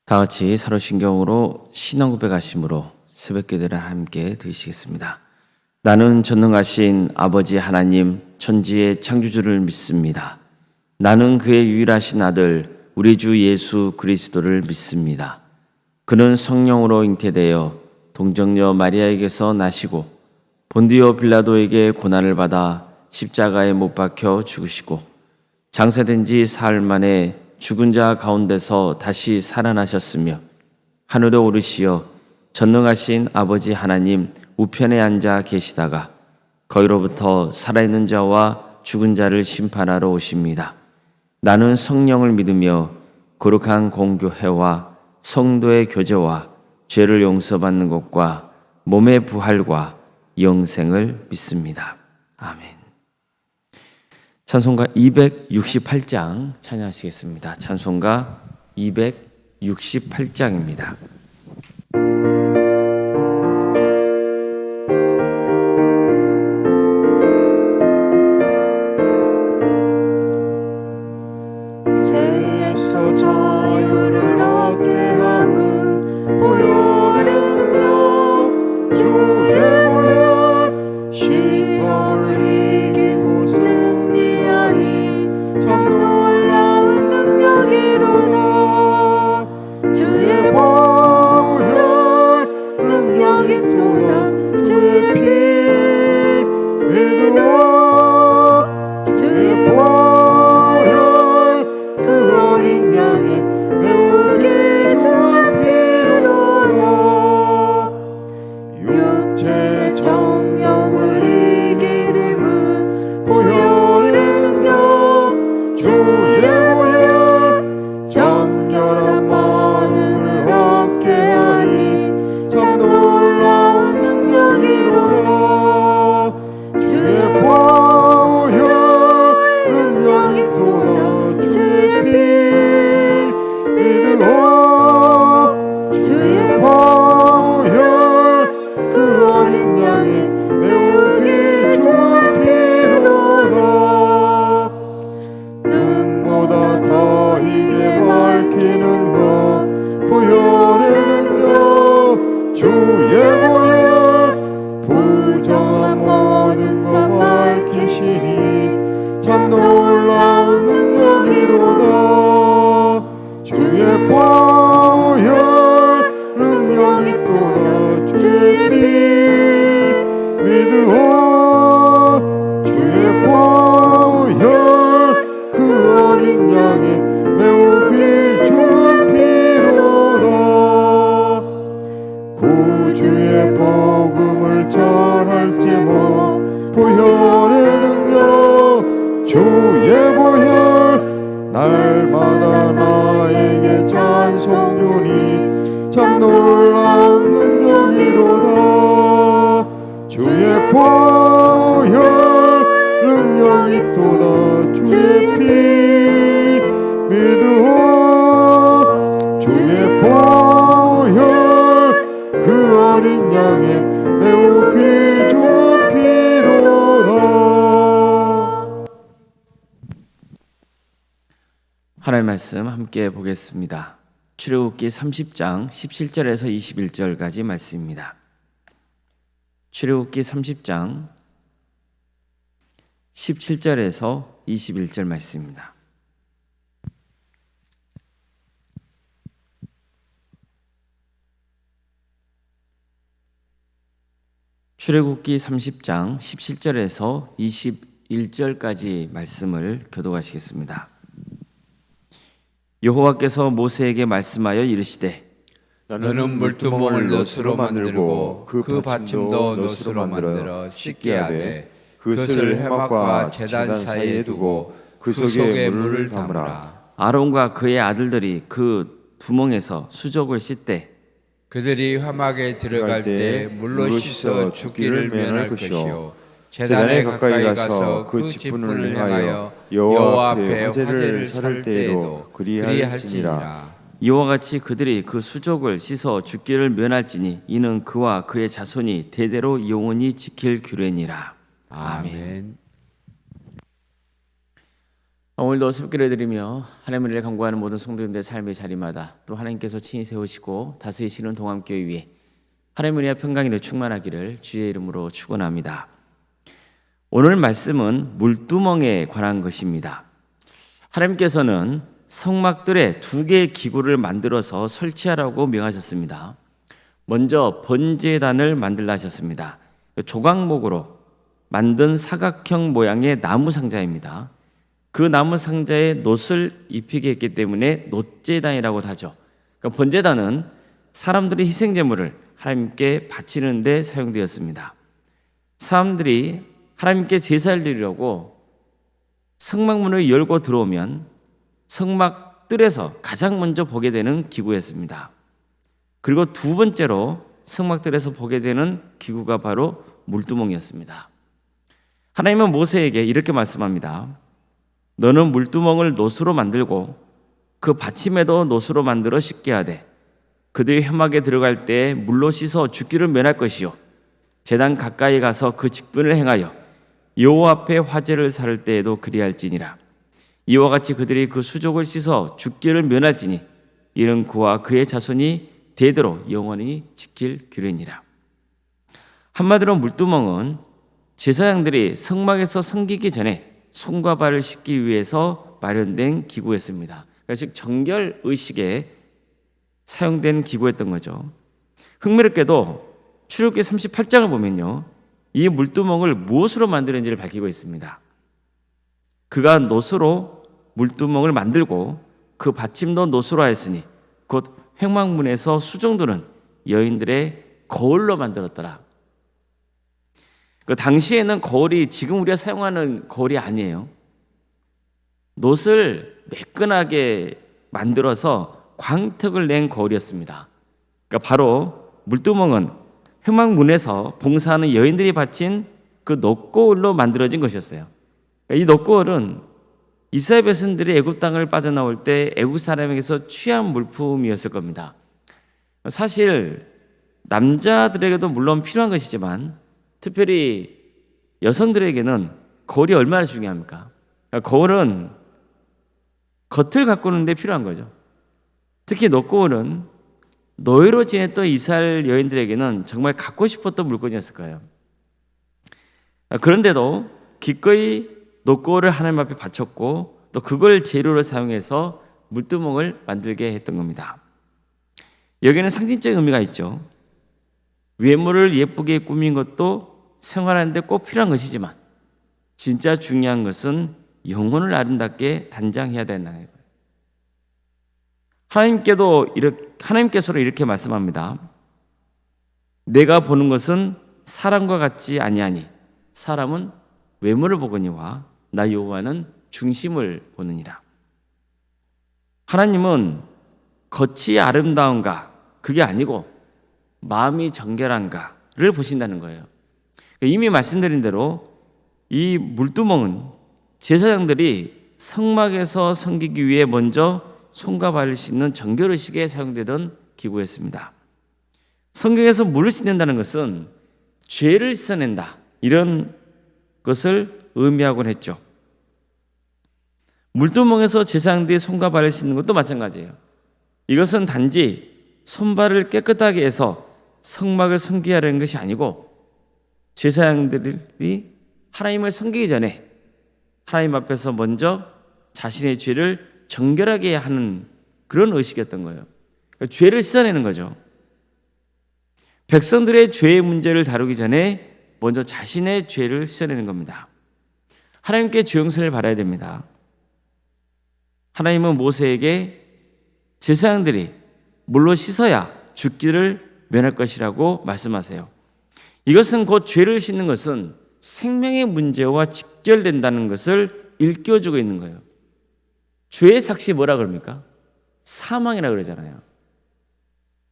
다 같이 사도신경으로 신앙 고백하심으로 새벽기도를 함께 드리시겠습니다. 나는 전능하신 아버지 하나님 천지의 창조주를 믿습니다. 나는 그의 유일하신 아들 우리 주 예수 그리스도를 믿습니다. 그는 성령으로 잉태되어 동정녀 마리아에게서 나시고 본디오 빌라도에게 고난을 받아 십자가에 못 박혀 죽으시고 장사된 지 사흘 만에 죽은 자 가운데서 다시 살아나셨으며 하늘에 오르시어 전능하신 아버지 하나님 우편에 앉아 계시다가 거기로부터 살아있는 자와 죽은 자를 심판하러 오십니다. 나는 성령을 믿으며 거룩한 공교회와 성도의 교제와 죄를 용서받는 것과 몸의 부활과 영생을 믿습니다. 아멘. 찬송가 268장 찬양하시겠습니다. 찬송가 268장입니다. 죄에서 자유를 얻게 함은 보혈의 능력 주의 보혈 시험을 이기고 승리하리 참 놀라운 능력이로다 주의 보혈 능력이 또다 주의 피 믿으라 주의 보혈 그 어린 양이 매우 귀중한 피로다 육체의 정욕을 이길 힘은 보혈의 능력 주의 보혈 정결한 마음을 얻게 하리 참 놀라운 능력이로다 주의 보혈 능력이 또다 주의 피 믿으라 주의 보혈 그 어린 양이 매우 귀중한 피로다 눈보다 더 이게 밝히는 것 보혈의 능력 주의 보혈 부정한 모든 것 밝히시니 참 놀라운 능력이로다 주의 보혈 능력이 또다 주의 피 믿으라 주의 보혈 그 어린 양이 매우 귀중한 피로다 구주의 복음을 전할지 뭐 보혈의 능력 주의 보혈 날마다 나에게 찬송 주니 참 놀라운 능력이로다 주의 보혈 능력이 또다 주의 피 믿으라 주의 보혈 그 어린 양의 매우 귀중한 피로다. 하나님의 말씀 함께 보겠습니다. 출애굽기 30장 17절에서 21절까지 말씀입니다. 출애굽기 30장 17절에서 21절 말씀입니다. 출애굽기 30장 17절에서 21절까지 말씀을 교독하시겠습니다. 여호와께서 모세에게 말씀하여 이르시되 너는 물두멍을 놋으로 만들고 그 받침도 놋으로 만들어 씻게 하되 그것을 회막과 제단 사이에 두고 그 속에 물을 담으라. 아론과 그의 아들들이 그 두멍에서 수족을 씻되 그들이 회막에 들어갈 때 물로 씻어 죽기를 면할 것이요 제단에 가까이 가서 그 직분을 행하여 여호와 앞에 화제를 살 때에도 그리할지니라. 이와 같이 그들이 그 수족을 씻어 죽기를 면할지니 이는 그와 그의 자손이 대대로 영원히 지킬 규례니라. 아멘. 오늘도 습기를 드리며 하나님을 위해 간구하는 모든 성도님들의 삶의 자리마다 또 하나님께서 친히 세우시고 다스리시는 동암교회 위에 하나님을 위해 평강이 늘 충만하기를 주의 이름으로 축원합니다. 오늘 말씀은 물두멍에 관한 것입니다. 하나님께서는 성막들에 두 개의 기구를 만들어서 설치하라고 명하셨습니다. 먼저 번제단을 만들라 하셨습니다. 조각목으로 만든 사각형 모양의 나무 상자입니다. 그 나무 상자에 놋을 입히게 했기 때문에 놋제단이라고 하죠. 그러니까 번제단은 사람들의 희생제물을 하나님께 바치는 데 사용되었습니다. 사람들이 하나님께 제사를 드리려고 성막문을 열고 들어오면 성막 뜰에서 가장 먼저 보게 되는 기구였습니다. 그리고 두 번째로 성막 뜰에서 보게 되는 기구가 바로 물두멍이었습니다. 하나님은 모세에게 이렇게 말씀합니다. 너는 물두멍을 놋으로 만들고 그 받침에도 놋으로 만들어 씻게 하되 그들이 회막에 들어갈 때 물로 씻어 죽기를 면할 것이요 제단 가까이 가서 그 직분을 행하여 여호와 앞에 화제를 살 때에도 그리할지니라. 이와 같이 그들이 그 수족을 씻어 죽기를 면할지니 이는 그와 그의 자손이 대대로 영원히 지킬 규례니라. 한마디로 물두멍은 제사장들이 성막에서 섬기기 전에 손과 발을 씻기 위해서 마련된 기구였습니다. 그러니까 즉 정결 의식에 사용된 기구였던 거죠. 흥미롭게도 출애굽기 38장을 보면요, 이 물두멍을 무엇으로 만드는지를 밝히고 있습니다. 그가 놋으로 물두멍을 만들고 그 받침도 놋으로 하였으니 곧 회막문에서 수종들은 여인들의 거울로 만들었더라. 그 당시에는 거울이 지금 우리가 사용하는 거울이 아니에요. 놋을 매끈하게 만들어서 광택을 낸 거울이었습니다. 그러니까 바로 물두멍은 회막문에서 봉사하는 여인들이 바친 그 놋거울로 만들어진 것이었어요. 그러니까 이 놋거울은 이스라엘 백성들이 애굽 땅을 빠져나올 때 애굽 사람에게서 취한 물품이었을 겁니다. 사실 남자들에게도 물론 필요한 것이지만 특별히 여성들에게는 거울이 얼마나 중요합니까? 그러니까 거울은 겉을 가꾸는 데 필요한 거죠. 특히 놋거울은 노예로 지냈던 이스라엘 여인들에게는 정말 갖고 싶었던 물건이었을 거예요. 그런데도 기꺼이 놋거울을 하나님 앞에 바쳤고 또 그걸 재료로 사용해서 물두멍을 만들게 했던 겁니다. 여기는 상징적인 의미가 있죠. 외모를 예쁘게 꾸민 것도 생활하는데 꼭 필요한 것이지만 진짜 중요한 것은 영혼을 아름답게 단장해야 된다는 거예요. 하나님께서도 이렇게 말씀합니다. 내가 보는 것은 사람과 같지 아니하니 사람은 외모를 보거니와 나 여호와는 중심을 보느니라. 하나님은 겉이 아름다운가 그게 아니고 마음이 정결한가를 보신다는 거예요. 이미 말씀드린 대로 이 물두멍은 제사장들이 성막에서 섬기기 위해 먼저 손과 발을 씻는 정결의식에 사용되던 기구였습니다. 성경에서 물을 씻는다는 것은 죄를 씻어낸다 이런 것을 의미하곤 했죠. 물두멍에서 제사장들이 손과 발을 씻는 것도 마찬가지예요. 이것은 단지 손발을 깨끗하게 해서 성막을 섬기하려는 것이 아니고 제사장들이 하나님을 섬기기 전에 하나님 앞에서 먼저 자신의 죄를 정결하게 하는 그런 의식이었던 거예요. 그러니까 죄를 씻어내는 거죠. 백성들의 죄의 문제를 다루기 전에 먼저 자신의 죄를 씻어내는 겁니다. 하나님께 죄 용서를 받아야 됩니다. 하나님은 모세에게 제사장들이 물로 씻어야 죽기를 면할 것이라고 말씀하세요. 이것은 곧 죄를 씻는 것은 생명의 문제와 직결된다는 것을 일깨워주고 있는 거예요. 죄의 삭시 뭐라 그럽니까? 사망이라 그러잖아요.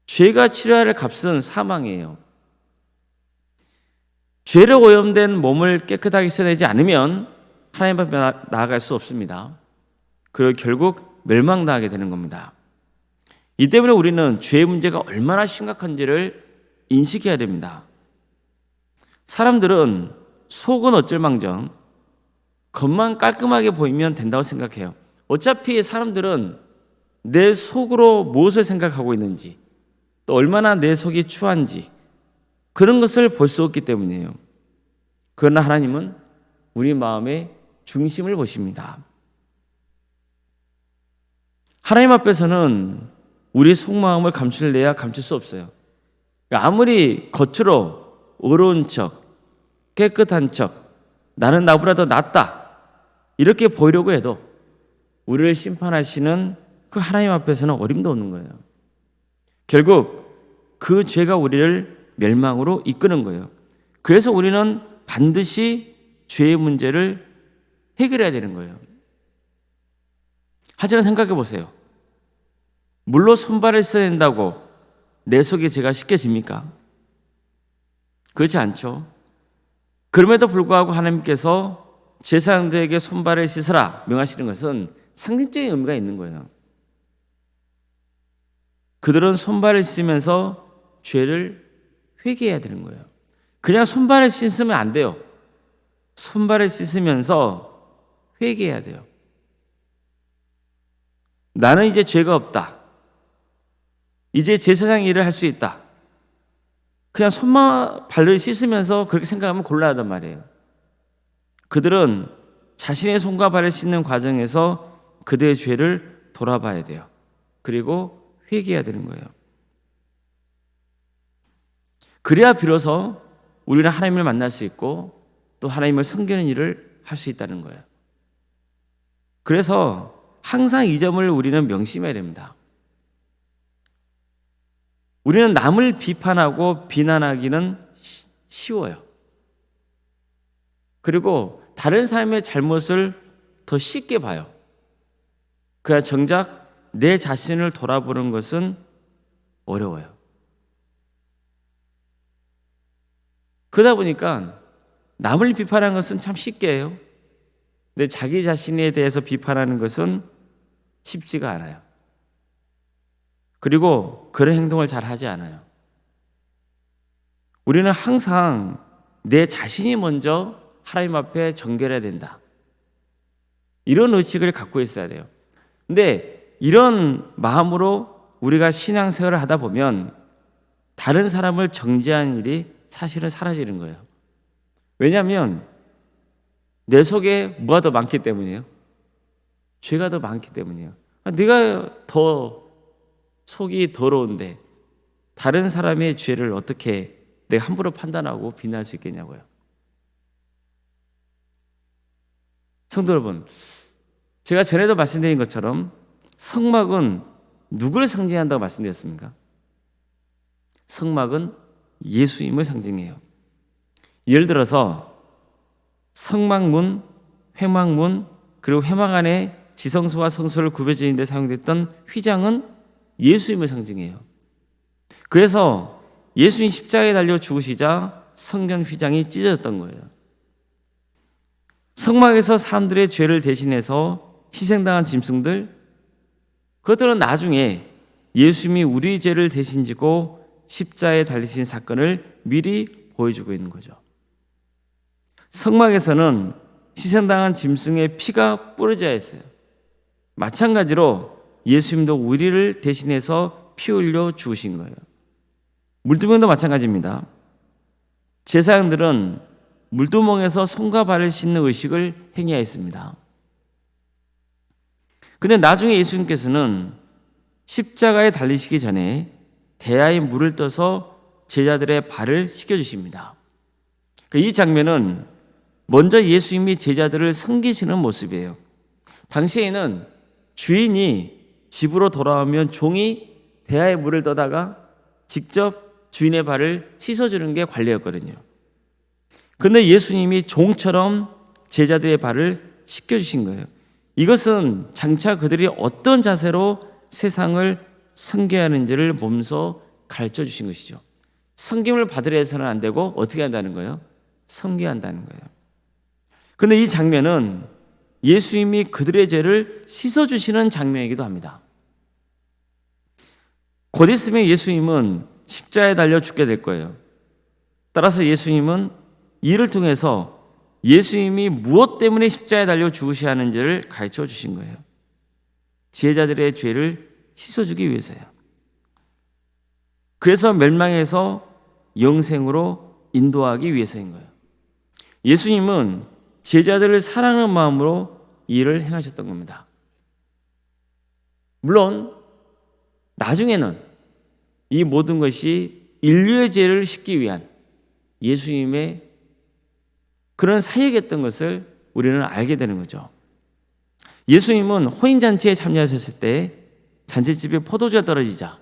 죄가 치러야 할 값은 사망이에요. 죄로 오염된 몸을 깨끗하게 씻어내지 않으면 하나님 앞에 나아갈 수 없습니다. 그리고 결국 멸망당하게 되는 겁니다. 이 때문에 우리는 죄의 문제가 얼마나 심각한지를 인식해야 됩니다. 사람들은 속은 어쩔 망정 겉만 깔끔하게 보이면 된다고 생각해요. 어차피 사람들은 내 속으로 무엇을 생각하고 있는지, 또 얼마나 내 속이 추한지 그런 것을 볼 수 없기 때문이에요. 그러나 하나님은 우리 마음의 중심을 보십니다. 하나님 앞에서는 우리 속마음을 감출래야 감출 수 없어요. 그러니까 아무리 겉으로 의로운 척, 깨끗한 척, 나는 나보다 더 낫다 이렇게 보이려고 해도 우리를 심판하시는 그 하나님 앞에서는 어림도 없는 거예요. 결국 그 죄가 우리를 멸망으로 이끄는 거예요. 그래서 우리는 반드시 죄의 문제를 해결해야 되는 거예요. 하지만 생각해 보세요. 물로 손발을 써야 된다고 내 속에 죄가 씻겨집니까? 그렇지 않죠. 그럼에도 불구하고 하나님께서 제사장들에게 손발을 씻으라 명하시는 것은 상징적인 의미가 있는 거예요. 그들은 손발을 씻으면서 죄를 회개해야 되는 거예요. 그냥 손발을 씻으면 안 돼요. 손발을 씻으면서 회개해야 돼요. 나는 이제 죄가 없다. 이제 제사장 일을 할 수 있다. 그냥 손만 발을 씻으면서 그렇게 생각하면 곤란하단 말이에요. 그들은 자신의 손과 발을 씻는 과정에서 그들의 죄를 돌아봐야 돼요. 그리고 회개해야 되는 거예요. 그래야 비로소 우리는 하나님을 만날 수 있고 또 하나님을 섬기는 일을 할 수 있다는 거예요. 그래서 항상 이 점을 우리는 명심해야 됩니다. 우리는 남을 비판하고 비난하기는 쉬워요. 그리고 다른 사람의 잘못을 더 쉽게 봐요. 그러나 정작 내 자신을 돌아보는 것은 어려워요. 그러다 보니까 남을 비판하는 것은 참 쉽게 해요. 근데 자기 자신에 대해서 비판하는 것은 쉽지가 않아요. 그리고 그런 행동을 잘 하지 않아요. 우리는 항상 내 자신이 먼저 하나님 앞에 정결해야 된다. 이런 의식을 갖고 있어야 돼요. 근데 이런 마음으로 우리가 신앙생활을 하다 보면 다른 사람을 정죄하는 일이 사실은 사라지는 거예요. 왜냐하면 내 속에 뭐가 더 많기 때문이에요. 죄가 더 많기 때문이에요. 내가 더 속이 더러운데 다른 사람의 죄를 어떻게 내가 함부로 판단하고 비난할 수 있겠냐고요. 성도 여러분, 제가 전에도 말씀드린 것처럼 성막은 누구를 상징한다고 말씀드렸습니까? 성막은 예수님을 상징해요. 예를 들어서 성막문, 회막문, 그리고 회막 안에 지성소와 성소를 구별지는 데 사용됐던 휘장은 예수님을 상징해요. 그래서 예수님 십자가에 달려 죽으시자 성전 휘장이 찢어졌던 거예요. 성막에서 사람들의 죄를 대신해서 희생당한 짐승들, 그것들은 나중에 예수님이 우리 죄를 대신 지고 십자가에 달리신 사건을 미리 보여주고 있는 거죠. 성막에서는 희생당한 짐승의 피가 뿌려져 있어요. 마찬가지로 예수님도 우리를 대신해서 피 흘려 죽으신 거예요. 물두멍도 마찬가지입니다. 제사장들은 물두멍에서 손과 발을 씻는 의식을 행해야 했습니다. 근데 나중에 예수님께서는 십자가에 달리시기 전에 대야에 물을 떠서 제자들의 발을 씻겨주십니다. 이 장면은 먼저 예수님이 제자들을 섬기시는 모습이에요. 당시에는 주인이 집으로 돌아오면 종이 대야에 물을 떠다가 직접 주인의 발을 씻어주는 게 관례였거든요. 그런데 예수님이 종처럼 제자들의 발을 씻겨주신 거예요. 이것은 장차 그들이 어떤 자세로 세상을 섬겨야 하는지를 몸소 가르쳐 주신 것이죠. 섬김을 받으려 해서는 안 되고 어떻게 한다는 거예요? 섬겨야 한다는 거예요. 그런데 이 장면은 예수님이 그들의 죄를 씻어주시는 장면이기도 합니다. 곧 있으면 예수님은 십자가에 달려 죽게 될 거예요. 따라서 예수님은 이를 통해서 예수님이 무엇 때문에 십자가에 달려 죽으셔야 하는지를 가르쳐 주신 거예요. 지혜자들의 죄를 씻어주기 위해서요. 그래서 멸망에서 영생으로 인도하기 위해서인 거예요. 예수님은 제자들을 사랑하는 마음으로 이 일을 행하셨던 겁니다. 물론 나중에는 이 모든 것이 인류의 죄를 씻기 위한 예수님의 그런 사역이었던 것을 우리는 알게 되는 거죠. 예수님은 호인잔치에 참여하셨을 때 잔치집에 포도주가 떨어지자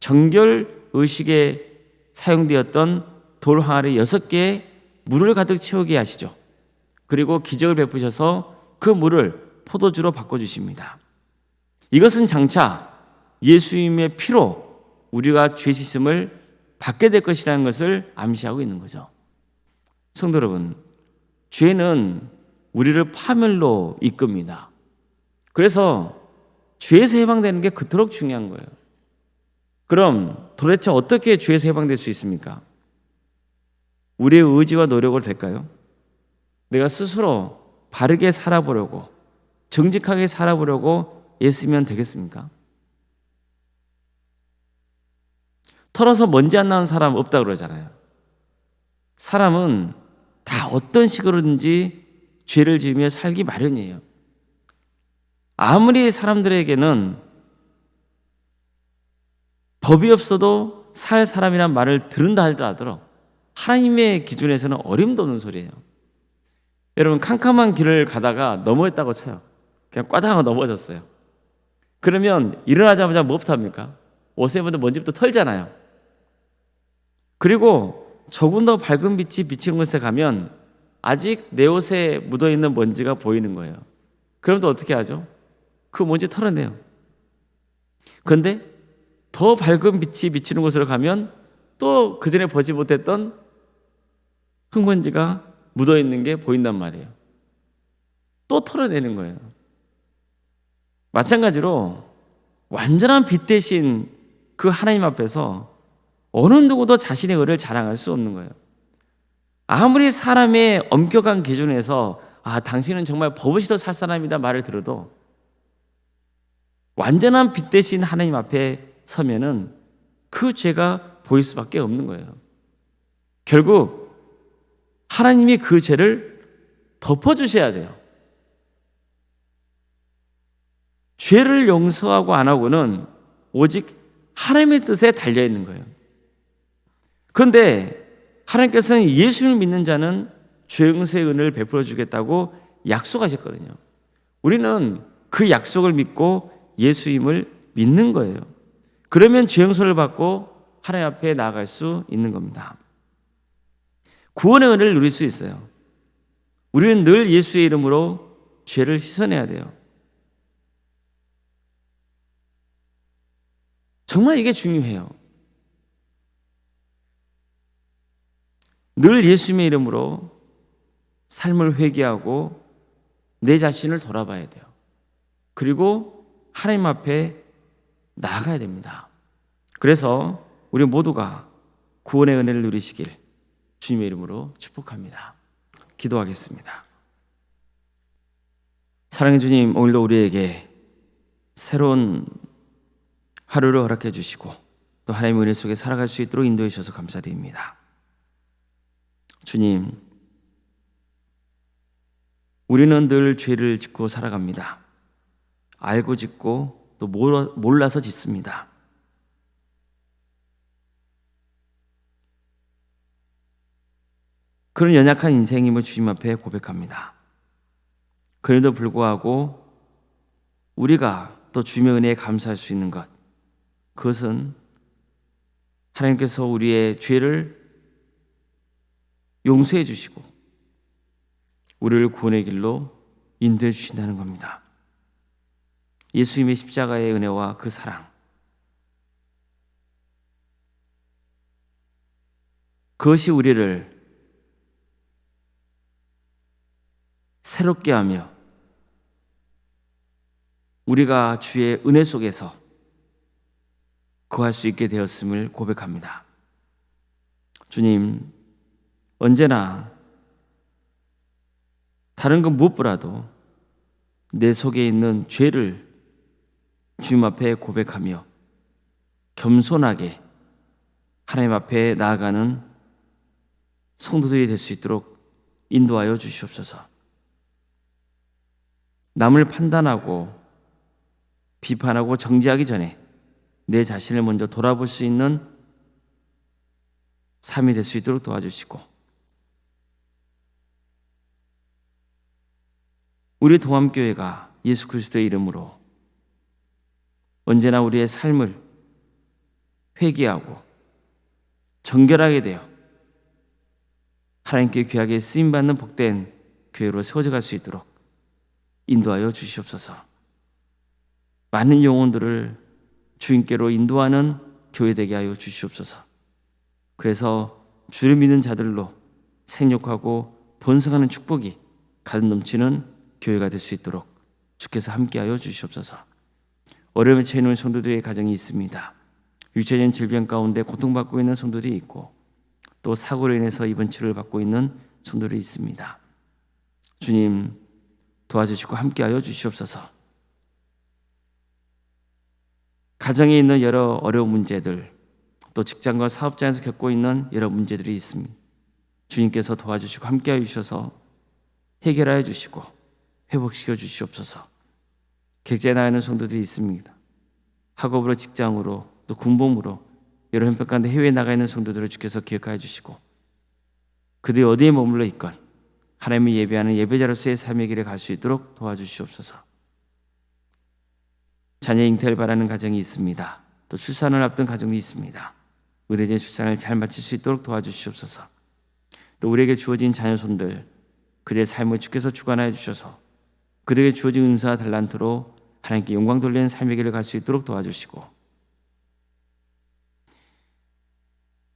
정결 의식에 사용되었던 돌 항아리 6개에 물을 가득 채우게 하시죠. 그리고 기적을 베푸셔서 그 물을 포도주로 바꿔주십니다. 이것은 장차 예수님의 피로 우리가 죄 씻음을 받게 될 것이라는 것을 암시하고 있는 거죠. 성도 여러분, 죄는 우리를 파멸로 이끕니다. 그래서 죄에서 해방되는 게 그토록 중요한 거예요. 그럼 도대체 어떻게 죄에서 해방될 수 있습니까? 우리의 의지와 노력으로 될까요? 내가 스스로 바르게 살아보려고, 정직하게 살아보려고 애쓰면 되겠습니까? 털어서 먼지 안 나는 사람 없다고 그러잖아요. 사람은 다 어떤 식으로든지 죄를 지으며 살기 마련이에요. 아무리 사람들에게는 법이 없어도 살 사람이란 말을 들은다 하더라도 하나님의 기준에서는 어림도 없는 소리예요. 여러분, 캄캄한 길을 가다가 넘어졌다고 쳐요. 그냥 꽈당하고 넘어졌어요. 그러면 일어나자마자 뭐부터 합니까? 옷에 묻은 먼지부터 털잖아요. 그리고 조금 더 밝은 빛이 비치는 곳에 가면 아직 내 옷에 묻어있는 먼지가 보이는 거예요. 그럼 또 어떻게 하죠? 그 먼지 털어내요. 그런데 더 밝은 빛이 비치는 곳으로 가면 또 그전에 보지 못했던 흙먼지가 묻어있는 게 보인단 말이에요. 또 털어내는 거예요. 마찬가지로 완전한 빛 대신 그 하나님 앞에서 어느 누구도 자신의 의를 자랑할 수 없는 거예요. 아무리 사람의 엄격한 기준에서 당신은 정말 법으시도 살 사람이다 말을 들어도 완전한 빛 대신 하나님 앞에 서면은 그 죄가 보일 수밖에 없는 거예요. 결국 하나님이 그 죄를 덮어주셔야 돼요. 죄를 용서하고 안 하고는 오직 하나님의 뜻에 달려있는 거예요. 그런데 하나님께서는 예수를 믿는 자는 죄 용서의 은혜를 베풀어 주겠다고 약속하셨거든요. 우리는 그 약속을 믿고 예수님을 믿는 거예요. 그러면 죄 용서를 받고 하나님 앞에 나아갈 수 있는 겁니다. 구원의 은혜를 누릴 수 있어요. 우리는 늘 예수의 이름으로 죄를 씻어내야 돼요. 정말 이게 중요해요. 늘 예수님의 이름으로 삶을 회개하고 내 자신을 돌아봐야 돼요. 그리고 하나님 앞에 나아가야 됩니다. 그래서 우리 모두가 구원의 은혜를 누리시길 주님의 이름으로 축복합니다. 기도하겠습니다. 사랑의 주님, 오늘도 우리에게 새로운 하루를 허락해 주시고 또 하나님의 은혜 속에 살아갈 수 있도록 인도해 주셔서 감사드립니다. 주님, 우리는 늘 죄를 짓고 살아갑니다. 알고 짓고 또 몰라서 짓습니다. 그런 연약한 인생임을 주님 앞에 고백합니다. 그럼에도 불구하고 우리가 또 주님의 은혜에 감사할 수 있는 것, 그것은 하나님께서 우리의 죄를 용서해 주시고 우리를 구원의 길로 인도해 주신다는 겁니다. 예수님의 십자가의 은혜와 그 사랑, 그것이 우리를 새롭게 하며 우리가 주의 은혜 속에서 거할 수 있게 되었음을 고백합니다. 주님, 언제나 다른 건 무엇보다도 내 속에 있는 죄를 주님 앞에 고백하며 겸손하게 하나님 앞에 나아가는 성도들이 될 수 있도록 인도하여 주시옵소서. 남을 판단하고 비판하고 정죄하기 전에 내 자신을 먼저 돌아볼 수 있는 삶이 될 수 있도록 도와주시고, 우리 동암교회가 예수 그리스도의 이름으로 언제나 우리의 삶을 회개하고 정결하게 되어 하나님께 귀하게 쓰임받는 복된 교회로 세워져 갈 수 있도록 인도하여 주시옵소서. 많은 영혼들을 주님께로 인도하는 교회 되게 하여 주시옵소서. 그래서 주를 믿는 자들로 생육하고 번성하는 축복이 가득 넘치는 교회가 될 수 있도록 주께서 함께하여 주시옵소서. 어려움에 처해 있는 성도들의 가정이 있습니다. 육체적인 질병 가운데 고통받고 있는 성도들이 있고, 또 사고로 인해서 입원 치료를 받고 있는 성도들이 있습니다. 주님 도와주시고 함께하여 주시옵소서. 가정에 있는 여러 어려운 문제들, 또 직장과 사업장에서 겪고 있는 여러 문제들이 있습니다. 주님께서 도와주시고 함께하여 주셔서 해결하여 주시고 회복시켜 주시옵소서. 객지에 나가 있는 성도들이 있습니다. 학업으로, 직장으로, 또 군복무로 여러 형편 가운데 해외에 나가 있는 성도들을 주께서 기억하여 주시고, 그들이 어디에 머물러 있건 하나님이 예배하는 예배자로서의 삶의 길에 갈 수 있도록 도와주시옵소서. 자녀 잉태를 바라는 가정이 있습니다. 또 출산을 앞둔 가정이 있습니다. 의뢰된 출산을 잘 마칠 수 있도록 도와주시옵소서. 또 우리에게 주어진 자녀손들, 그들의 삶을 주께서 주관하여 주셔서 그들에게 주어진 은사와 달란트로 하나님께 영광 돌리는 삶의 길을 갈 수 있도록 도와주시고,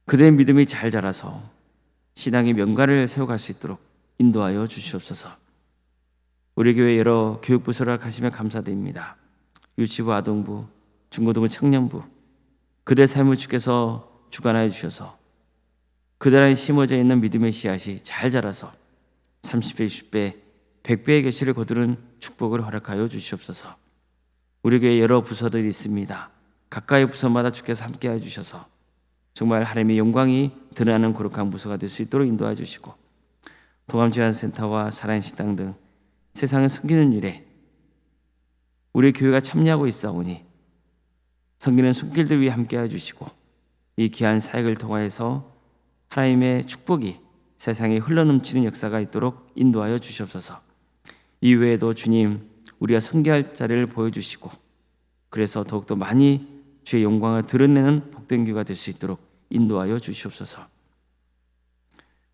그들의 믿음이 잘 자라서 신앙의 명가를 세워갈 수 있도록 인도하여 주시옵소서. 우리 교회 여러 교육부서를 가시며 감사드립니다. 유치부, 아동부, 중고등부, 청년부, 그들의 삶을 주께서 주관하여 주셔서 그들 안에 심어져 있는 믿음의 씨앗이 잘 자라서 30배, 60배, 100배의 결실을 거두는 축복을 허락하여 주시옵소서. 우리 교회 여러 부서들이 있습니다. 각각의 부서마다 주께서 함께하여 주셔서 정말 하나님의 영광이 드러나는 거룩한 부서가 될 수 있도록 인도해 주시고, 동암지원센터와 사랑식당 등 세상을 섬기는 일에 우리 교회가 참여하고 있사오니 섬기는 손길들 위해 함께해 주시고, 이 귀한 사역을 통하여서 하나님의 축복이 세상에 흘러넘치는 역사가 있도록 인도하여 주시옵소서. 이외에도 주님, 우리가 섬겨할 자리를 보여주시고, 그래서 더욱더 많이 주의 영광을 드러내는 복된 교회가 될 수 있도록 인도하여 주시옵소서.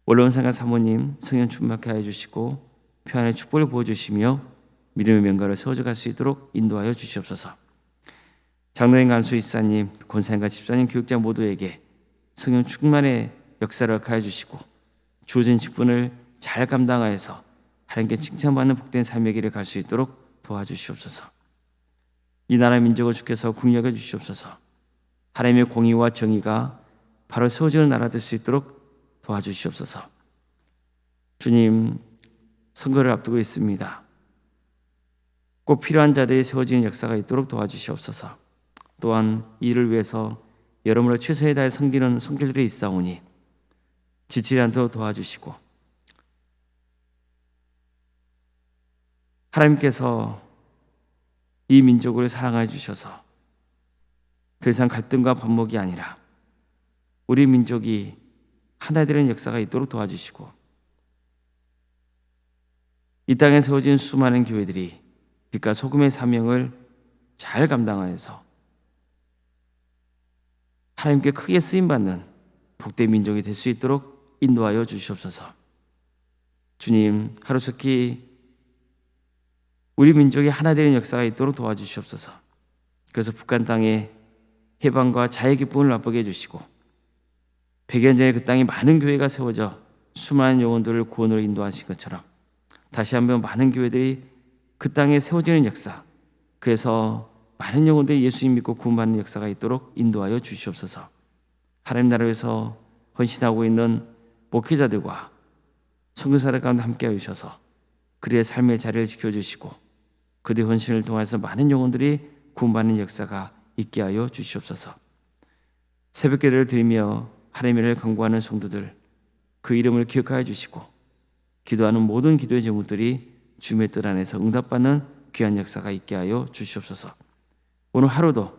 원로원상가 사모님 성령 충만케 하여 주시고 평안의 축복을 부어주시며 믿음의 명가를 세워져 갈 수 있도록 인도하여 주시옵소서. 장로인 간수 이사님, 권사님과 집사님, 교육자 모두에게 성령 충만의 역사를 허락하여 주시고 주어진 직분을 잘 감당하여서 하나님께 칭찬받는 복된 삶의 길을 갈 수 있도록 도와주시옵소서. 이 나라 민족을 주께서 국력해 주시옵소서. 하나님의 공의와 정의가 바로 세워지는 나라 될 수 있도록 도와주시옵소서. 주님, 선거를 앞두고 있습니다. 꼭 필요한 자들이 세워지는 역사가 있도록 도와주시옵소서. 또한 이를 위해서 여러모로 최선을 다해 섬기는 손길들이 있사오니 지치지 않도록 도와주시고, 하나님께서 이 민족을 사랑하여 주셔서 더 이상 갈등과 반목이 아니라 우리 민족이 하나 되는 역사가 있도록 도와주시고, 이 땅에 세워진 수많은 교회들이 빛과 소금의 사명을 잘 감당하여서 하나님께 크게 쓰임받는 복된 민족이 될 수 있도록 인도하여 주시옵소서. 주님, 하루속히 우리 민족이 하나 되는 역사가 있도록 도와주시옵소서. 그래서 북한 땅에 해방과 자유의 기쁨을 맛보게 해주시고 100여 년 전에 그 땅에 많은 교회가 세워져 수많은 영혼들을 구원으로 인도하신 것처럼 다시 한번 많은 교회들이 그 땅에 세워지는 역사, 그래서 많은 영혼들이 예수님 믿고 구원받는 역사가 있도록 인도하여 주시옵소서. 하나님 나라에서 헌신하고 있는 목회자들과 선교사들 가운데 함께하여 주셔서 그들의 삶의 자리를 지켜주시고 그들의 헌신을 통해서 많은 영혼들이 구원받는 역사가 있게 하여 주시옵소서. 새벽기도를 드리며 하나님의 은혜를 간구하는 성도들 그 이름을 기억하여 주시고 기도하는 모든 기도의 제목들이 주님의 뜻 안에서 응답받는 귀한 역사가 있게 하여 주시옵소서. 오늘 하루도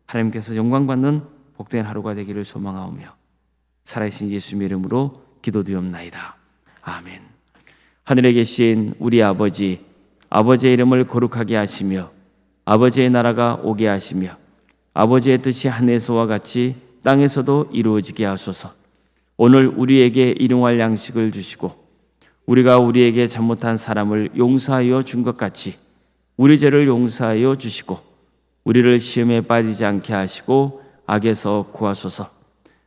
하나님께서 영광받는 복된 하루가 되기를 소망하오며 살아계신 예수님의 이름으로 기도드리옵나이다. 아멘. 하늘에 계신 우리 아버지, 아버지의 이름을 거룩하게 하시며 아버지의 나라가 오게 하시며 아버지의 뜻이 하늘에서와 같이 땅에서도 이루어지게 하소서. 오늘 우리에게 일용할 양식을 주시고 우리가 우리에게 잘못한 사람을 용서하여 준 것 같이 우리 죄를 용서하여 주시고 우리를 시험에 빠지지 않게 하시고 악에서 구하소서.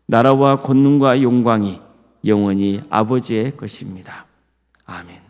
나라와 권능과 영광이 영원히 아버지의 것입니다. 아멘.